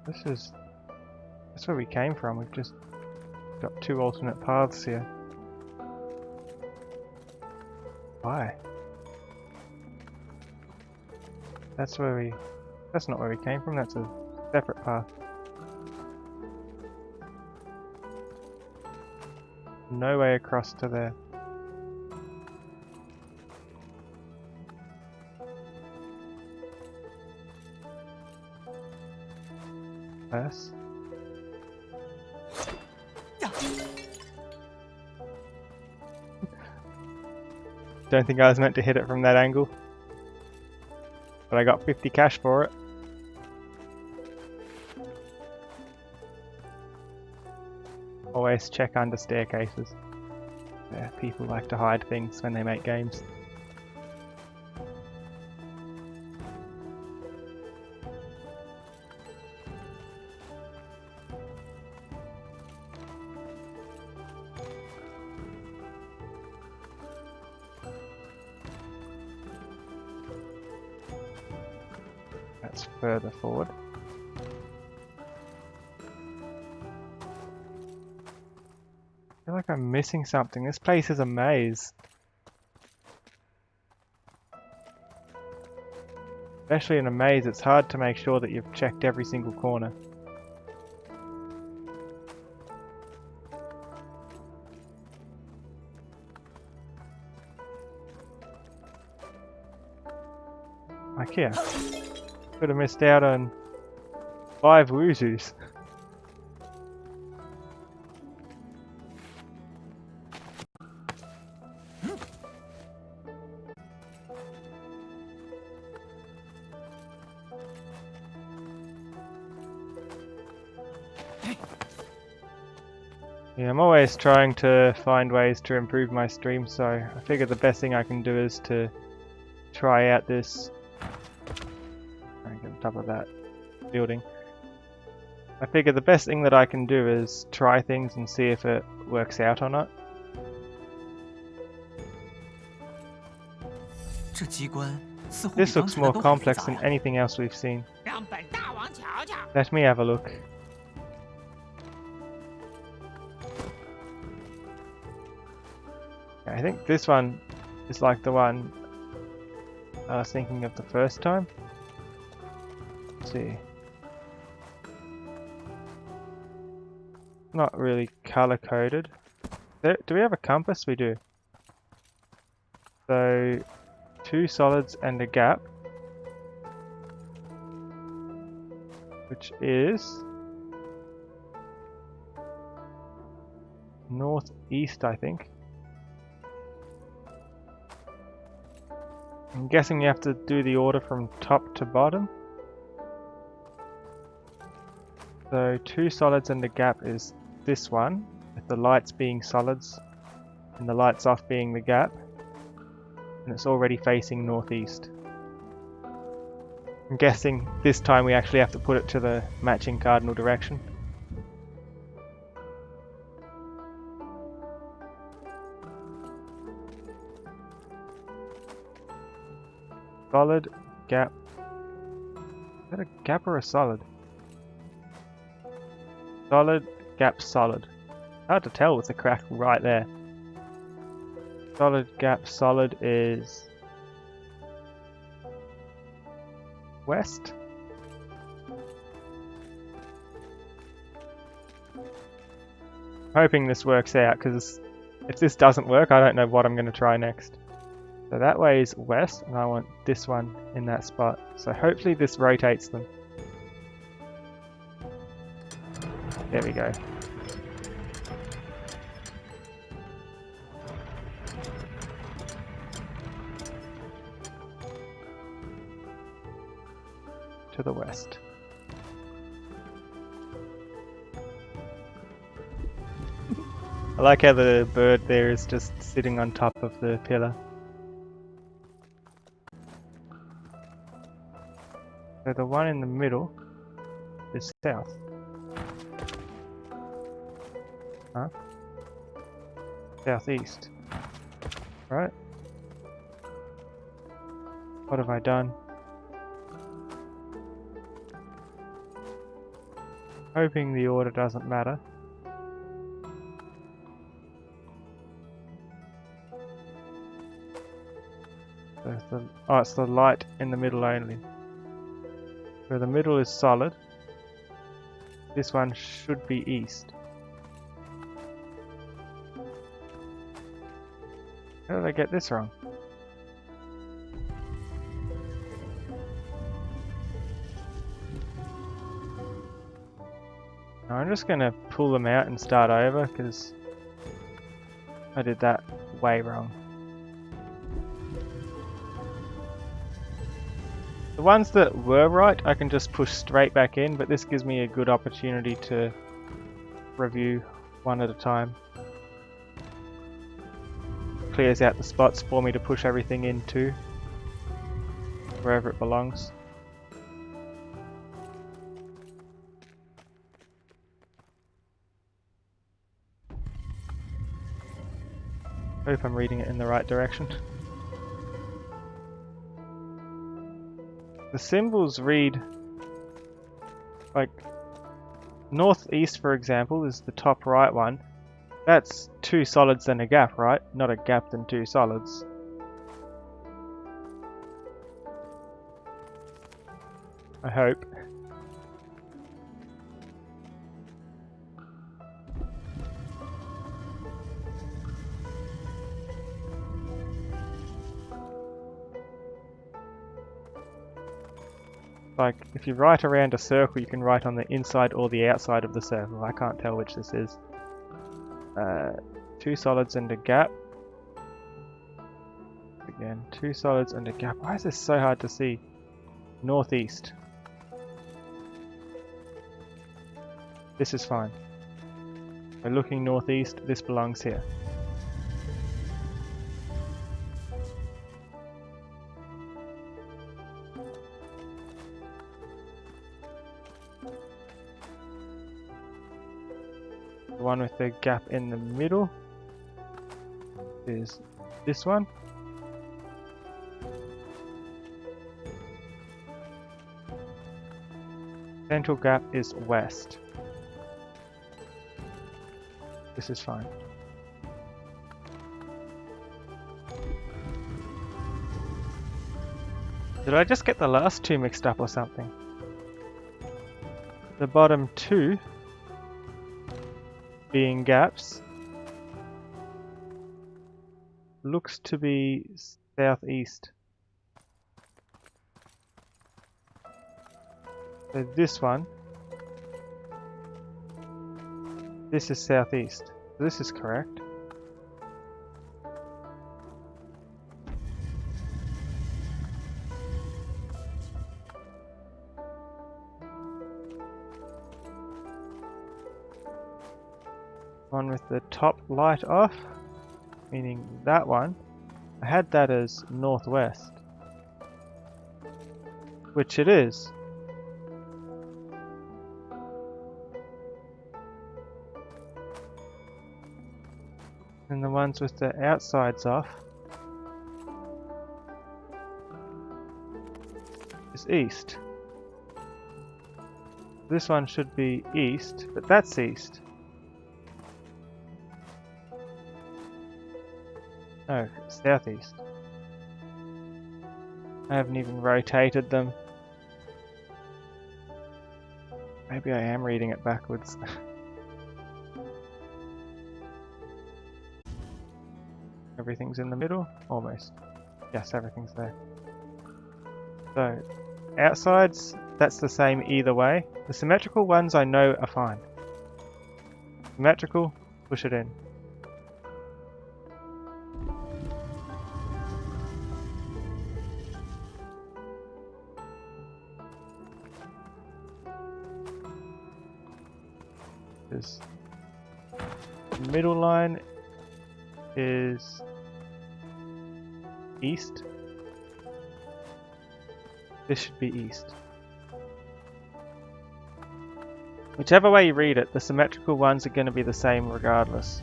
That's where we came from. We've just got two alternate paths here. Why? That's not where we came from, that's a separate path. No way across to there. Yes. Don't think I was meant to hit it from that angle. But I got 50 cash for it. Always check under staircases. Yeah, people like to hide things when they make games. That's further forward. I feel like I'm missing something. This place is a maze. Especially in a maze, it's hard to make sure that you've checked every single corner. Like here. Could have missed out on 5 Wuzus. Yeah, I'm always trying to find ways to improve my stream, so I figure the best thing I can do is to try out this. Get on top of that building. I figure the best thing that I can do is try things and see if it works out or not. This looks more complex than anything else we've seen. Let me have a look. I think this one is like the one I was thinking of the first time. Let's see. Not really color coded. Do we have a compass? We do. So 2 solids and a gap, which is northeast, I think. I'm guessing you have to do the order from top to bottom. So 2 solids and a gap is this one, with the lights being solids and the lights off being the gap. And it's already facing northeast. I'm guessing this time we actually have to put it to the matching cardinal direction. Solid, gap. Is that a gap or a solid? Solid, gap, solid. Hard to tell with the crack right there. Solid, gap, solid is west. Hoping this works out, because if this doesn't work, I don't know what I'm going to try next. So that way is west, and I want this one in that spot. So hopefully this rotates them. There we go. To the west. I like how the bird there is just sitting on top of the pillar. So the one in the middle is south. Huh? Southeast. Right? What have I done? Hoping the order doesn't matter. Oh, it's the light in the middle only. So the middle is solid. This one should be east. How did I get this wrong? I'm just going to pull them out and start over because I did that way wrong. The ones that were right I can just push straight back in, but this gives me a good opportunity to review one at a time. Clears out the spots for me to push everything into wherever it belongs. Hope I'm reading it in the right direction. The symbols read like northeast, for example, is the top right one. That's 2 solids and a gap, right? Not a gap and 2 solids. I hope. Like, if you write around a circle, you can write on the inside or the outside of the circle. I can't tell which this is. 2 solids and a gap. Again, 2 solids and a gap. Why is this so hard to see? Northeast. This is fine. We're looking northeast, this belongs here. The one with the gap in the middle is this one. Central gap is west. This is fine. Did I just get the last 2 mixed up or something? The bottom 2 being gaps looks to be southeast. So this one, this is southeast. This is correct. One with the top light off, meaning that one. I had that as northwest, which it is. And the ones with the outsides off is east. This one should be east, but that's east. Oh, southeast. I haven't even rotated them. Maybe I am reading it backwards. Everything's in the middle? Almost. Yes, everything's there. So, outsides, that's the same either way. The symmetrical ones I know are fine. Symmetrical, push it in. This middle line is east. This should be east. Whichever way you read it, the symmetrical ones are going to be the same regardless.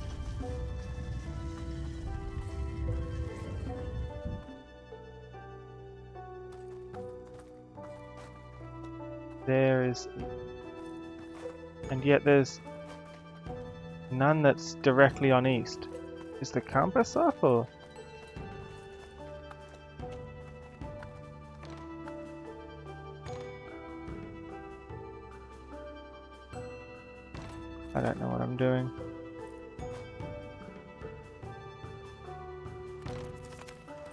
There is And yet there's none that's directly on east. Is the compass off or? I don't know what I'm doing.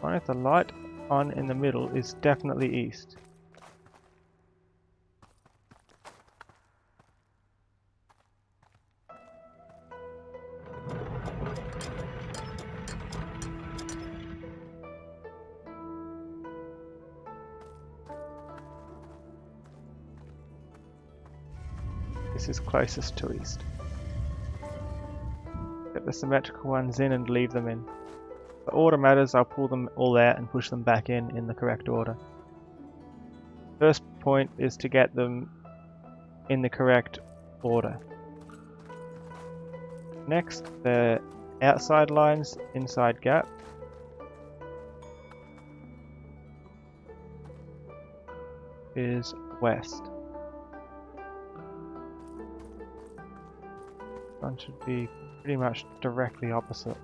One if the light on in the middle is definitely east. This is closest to east. Get the symmetrical ones in and leave them in. For order matters, I'll pull them all out and push them back in the correct order. First point is to get them in the correct order. Next, the outside lines, inside gap. Is west. One should be pretty much directly opposite.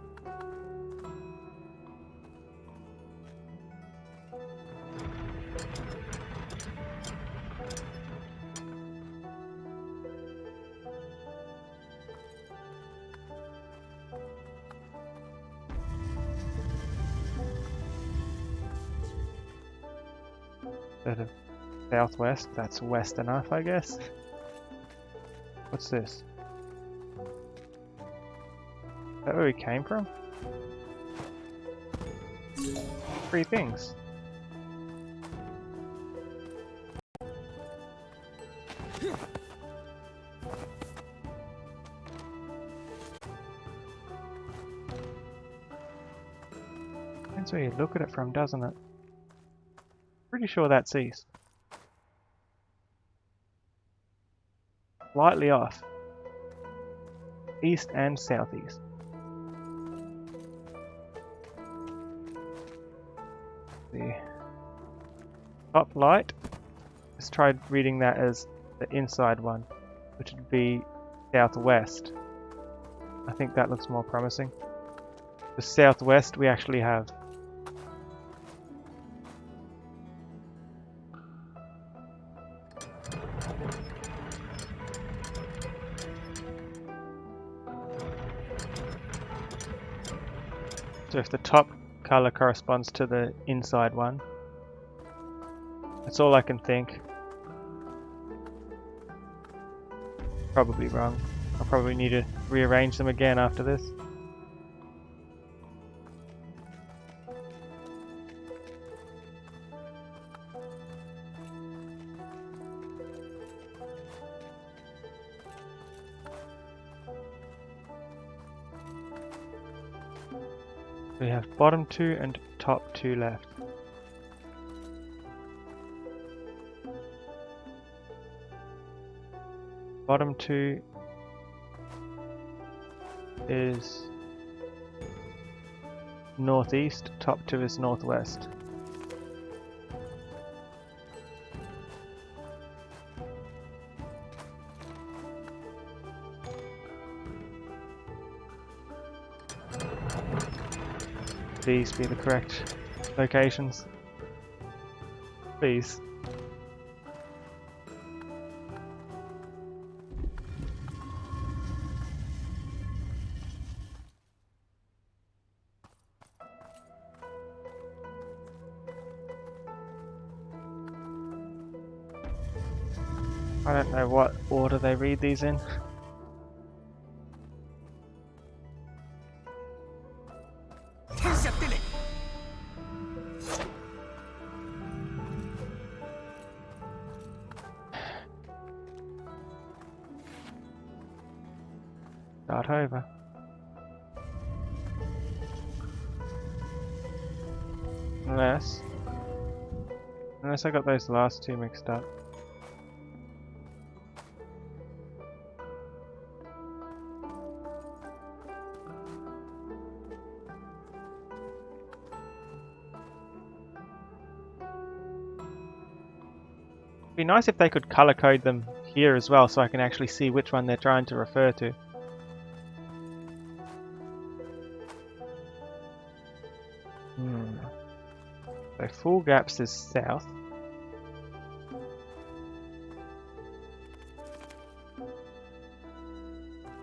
Instead of southwest, that's west enough, I guess. What's this? Is that where we came from? 3 things. Depends where you look at it from, doesn't it? Pretty sure that's east. Slightly off. East and southeast. The top light, let's try reading that as the inside one, which would be southwest. I think that looks more promising. The southwest we actually have. So if the top color corresponds to the inside one, that's all I can think. Probably wrong. I'll probably need to rearrange them again after this. We have bottom 2 and top 2 left. Bottom 2 is northeast, top 2 is northwest. These be the correct locations. Please. I don't know what order they read these in. Start over. Unless I got those last 2 mixed up. It'd be nice if they could color code them here as well so I can actually see which one they're trying to refer to. So full gaps is south.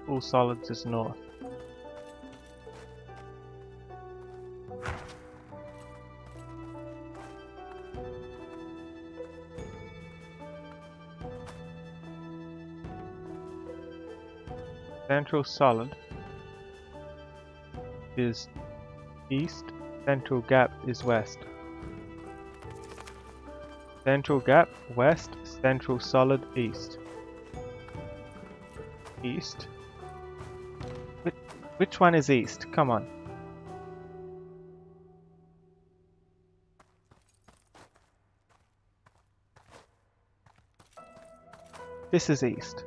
Full solids is north. Central solid is east, central gap is west. Central gap west, central solid east. East. Which one is east? Come on. This is east.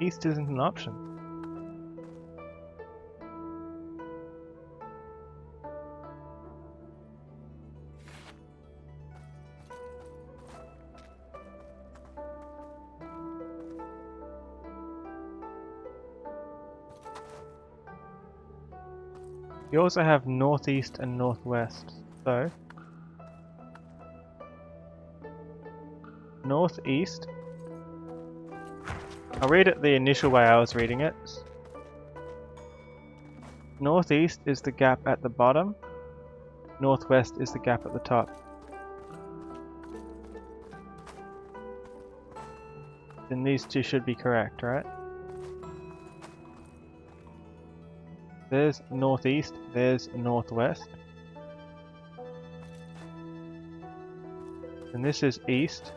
East isn't an option. You also have northeast and northwest, so northeast. I'll read it the initial way I was reading it. Northeast is the gap at the bottom, northwest is the gap at the top. Then these two should be correct, right? There's northeast, there's northwest. And this is east.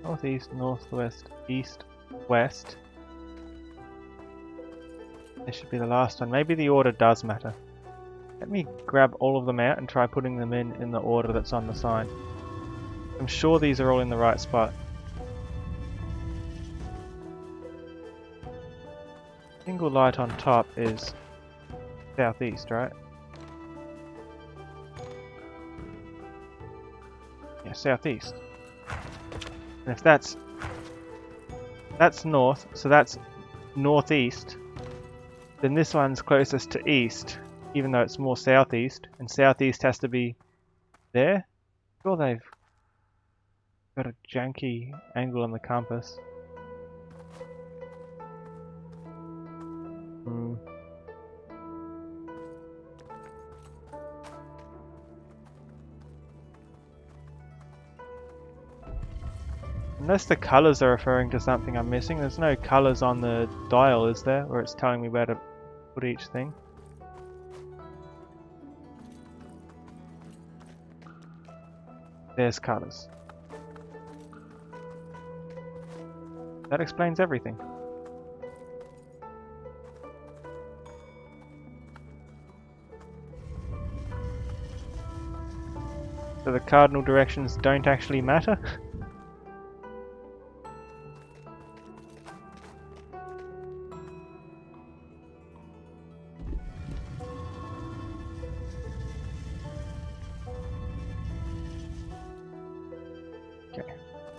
Northeast, northwest, east, west. This should be the last one. Maybe the order does matter. Let me grab all of them out and try putting them in the order that's on the sign. I'm sure these are all in the right spot. Single light on top is southeast, right? Yeah, southeast. And if that's north, so that's northeast, then this one's closest to east, even though it's more southeast, and southeast has to be there. Sure, they've got a janky angle on the compass. Unless the colours are referring to something I'm missing. There's no colours on the dial, is there? Where it's telling me where to put each thing. There's colours. That explains everything. So the cardinal directions don't actually matter?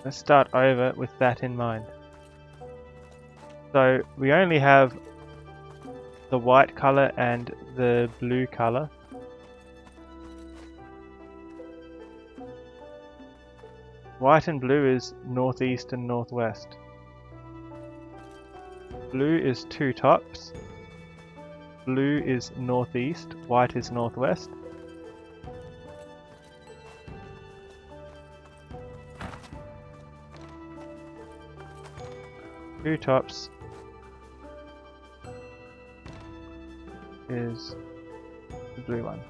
Let's start over with that in mind. So we only have the white color and the blue color. White and blue is northeast and northwest. Blue is two tops. Blue is northeast, white is northwest. Two tops is the blue one.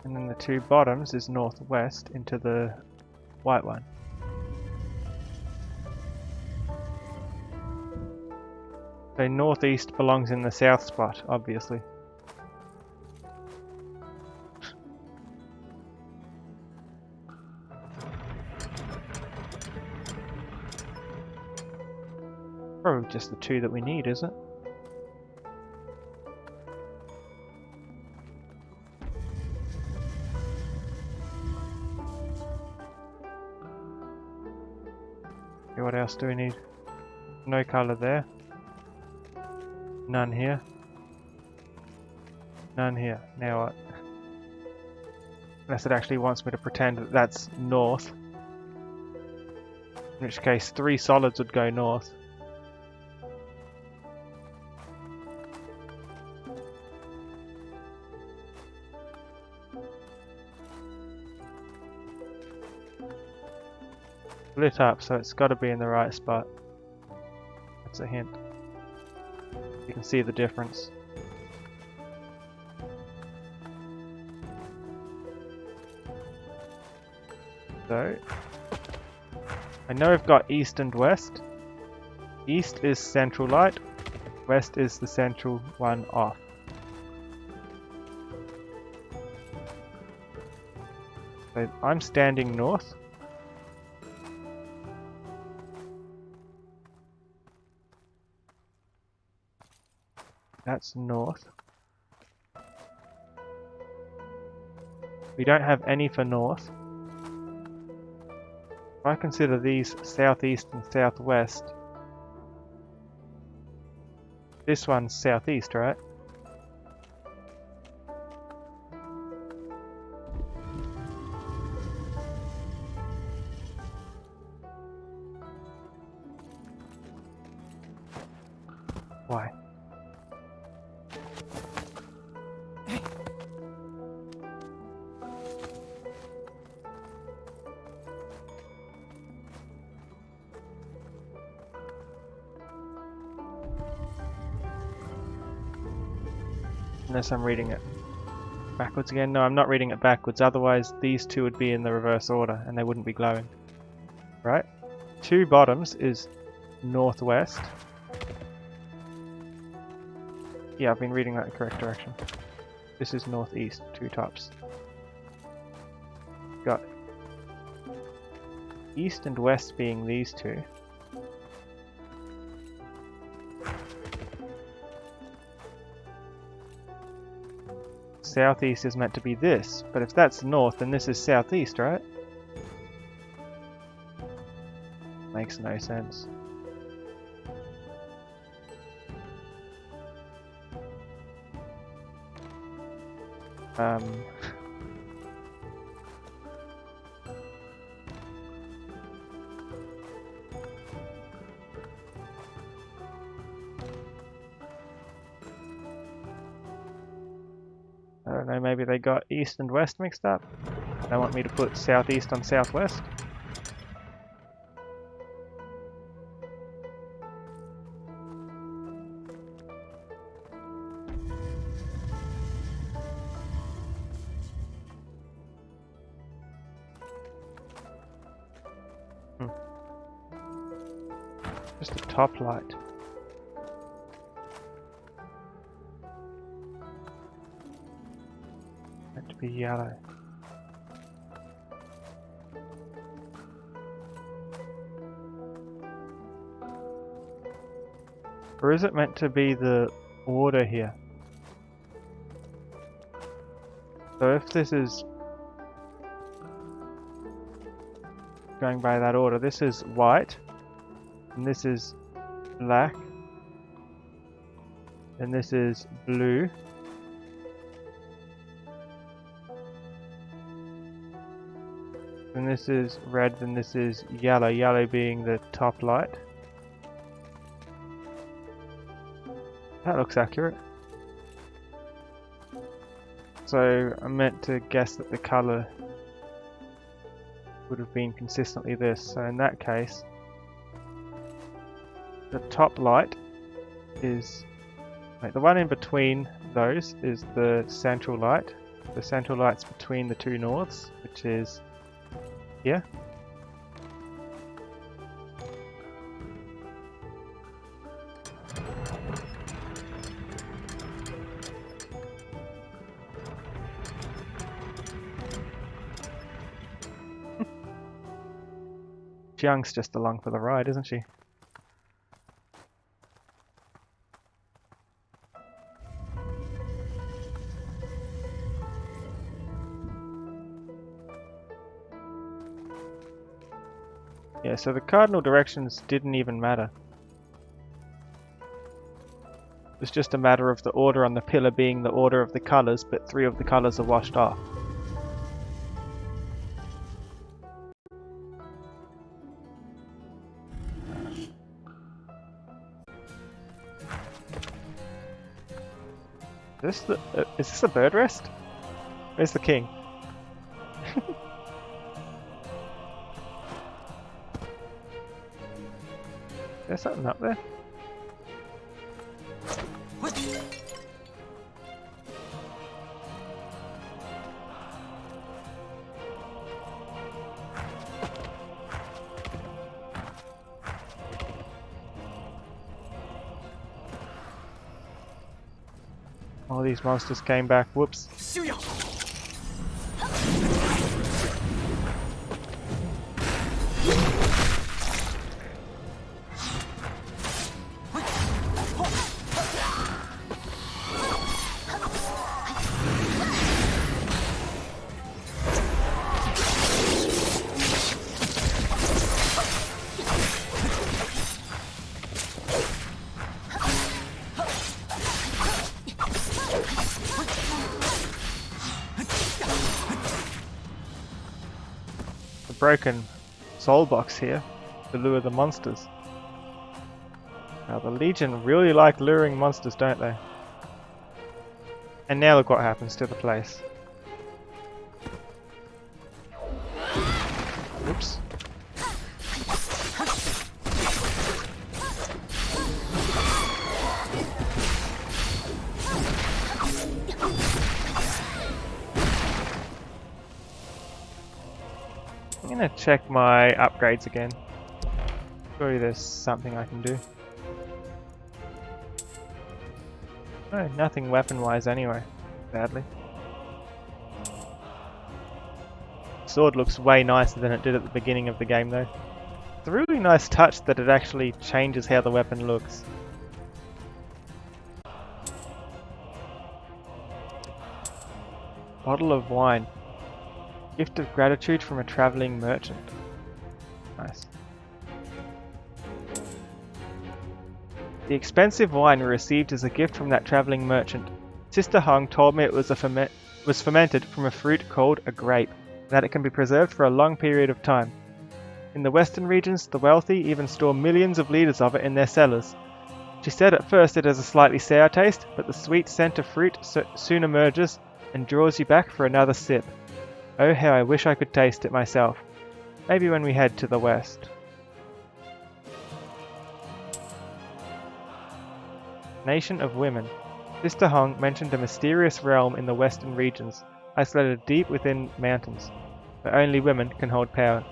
And then the two bottoms is northwest into the white one. So northeast belongs in the south spot, obviously. Probably just the two that we need, is it? Okay, what else do we need? No colour there. None here. None here. Now what? Unless it actually wants me to pretend that that's north. In which case 3 solids would go north. Lit up, so it's got to be in the right spot. That's a hint. You can see the difference. So, I know I've got east and west. East is central light, west is the central one off. So I'm standing north. That's north. We don't have any for north. If I consider these southeast and southwest, this one's southeast, right? Why? Unless I'm reading it backwards again. No, I'm not reading it backwards, otherwise these two would be in the reverse order and they wouldn't be glowing. Right? 2 bottoms is northwest. Yeah, I've been reading that in the correct direction. This is northeast, 2 tops. Got east and west being these two. Southeast is meant to be this, but if that's north, then this is southeast, right? Makes no sense. I don't know, maybe they got east and west mixed up? They want me to put southeast on southwest? Just a top light. Meant to be yellow. Or is it meant to be the order here? So if this is going by that order, this is white, and this is black, and this is blue, and this is red, and this is yellow, yellow being the top light. That looks accurate. So I meant to guess that the colour would have been consistently this. So in that case, the top light is, like, the one in between those is the central light. The central light's between the 2 norths, which is here. Jiang's just along for the ride, isn't she? Yeah, so the cardinal directions didn't even matter. It's just a matter of the order on the pillar being the order of the colours, but 3 of the colours are washed off. Is this a bird rest? Where's the king? There's something up there. All these monsters came back. Whoops. Broken soul box here to lure the monsters. Now the Legion really like luring monsters, don't they? And now look what happens to the place. Oops. I'm gonna check my upgrades again. Surely there's something I can do. No, nothing weapon-wise anyway, sadly. Sword looks way nicer than it did at the beginning of the game though. It's a really nice touch that it actually changes how the weapon looks. Bottle of wine. Gift of gratitude from a travelling merchant. Nice. The expensive wine we received as a gift from that travelling merchant. Sister Hung told me it was fermented from a fruit called a grape, and that it can be preserved for a long period of time. In the western regions, the wealthy even store millions of litres of it in their cellars. She said at first it has a slightly sour taste, but the sweet scent of fruit soon emerges and draws you back for another sip. Oh, how I wish I could taste it myself. Maybe when we head to the west. Nation of Women. Sister Hong mentioned a mysterious realm in the western regions, isolated deep within mountains, where only women can hold power.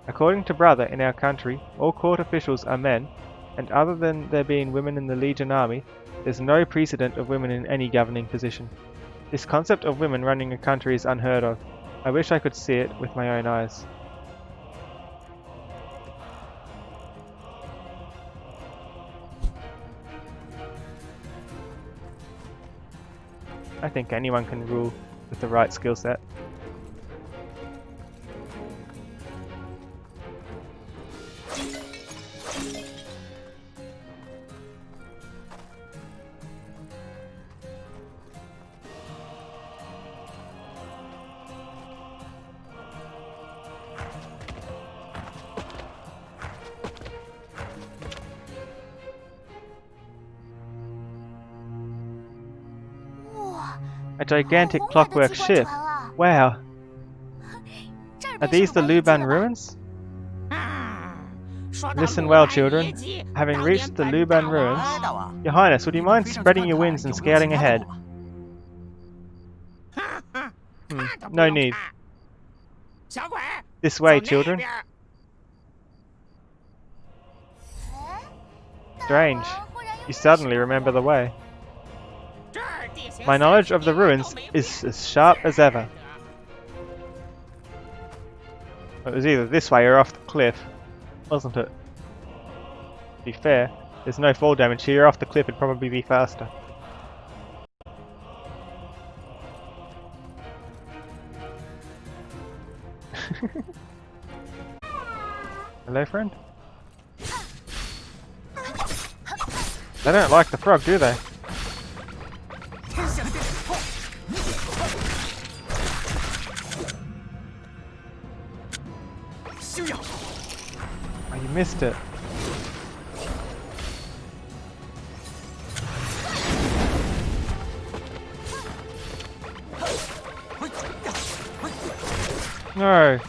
According to Brother, in our country, all court officials are men, and other than there being women in the Legion army, there's no precedent of women in any governing position. This concept of women running a country is unheard of. I wish I could see it with my own eyes. I think anyone can rule with the right skill set. A gigantic clockwork ship. Wow. Are these the Luban ruins? Listen well, children. Having reached the Luban ruins, Your Highness, would you mind spreading your wings and scouting ahead? No need. This way, children. Strange. You suddenly remember the way. My knowledge of the ruins is as sharp as ever. It was either this way or off the cliff. wasn't it? To be fair, there's no fall damage here. Off the cliff, it'd probably be faster. Hello, friend? They don't like the frog, do they? Oh, you missed it. No!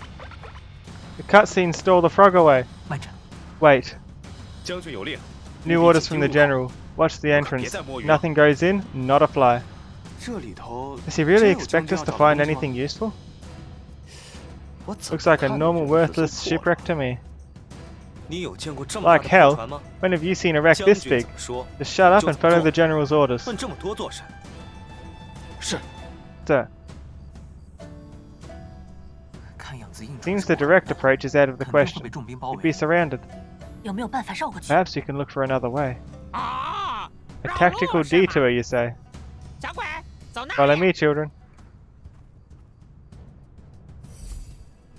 The cutscene stole the frog away. Wait. New orders from the general. Watch the entrance. Nothing goes in, not a fly. Does he really expect us to find anything useful? Looks like a normal worthless shipwreck to me. Like hell, when have you seen a wreck this big? Just shut up and follow the general's orders. Sir. Seems the direct approach is out of the question. We'd be surrounded. Perhaps you can look for another way. A tactical detour, you say? Follow me, children.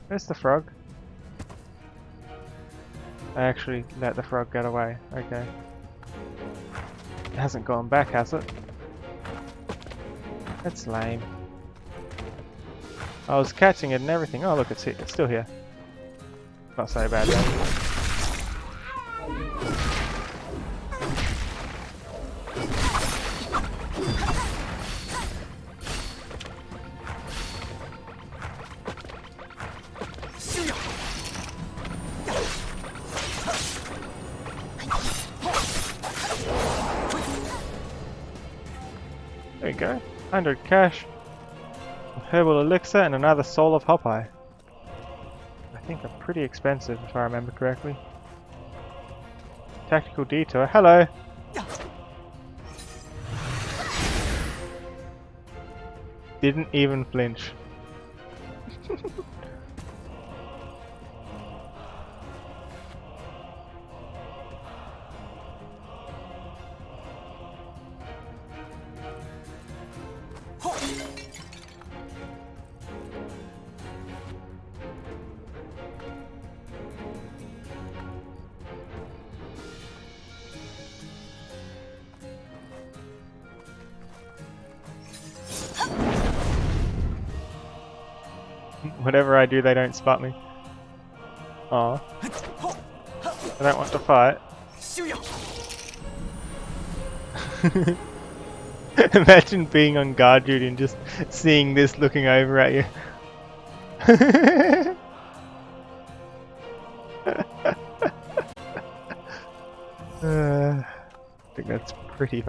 Where's the frog? I actually let the frog get away. Okay. It hasn't gone back, has it? That's lame. I was catching it and everything. Oh look, it's here. It's still here. Not so bad though. There you go. 100 cash. Herbal elixir and another soul of Hopeye. I think they're pretty expensive if I remember correctly. Tactical detour. Hello! Didn't even flinch. Whatever I do, they don't spot me. Aw. I don't want to fight. Imagine being on guard duty and just seeing this looking over at you. I think that's pretty fun.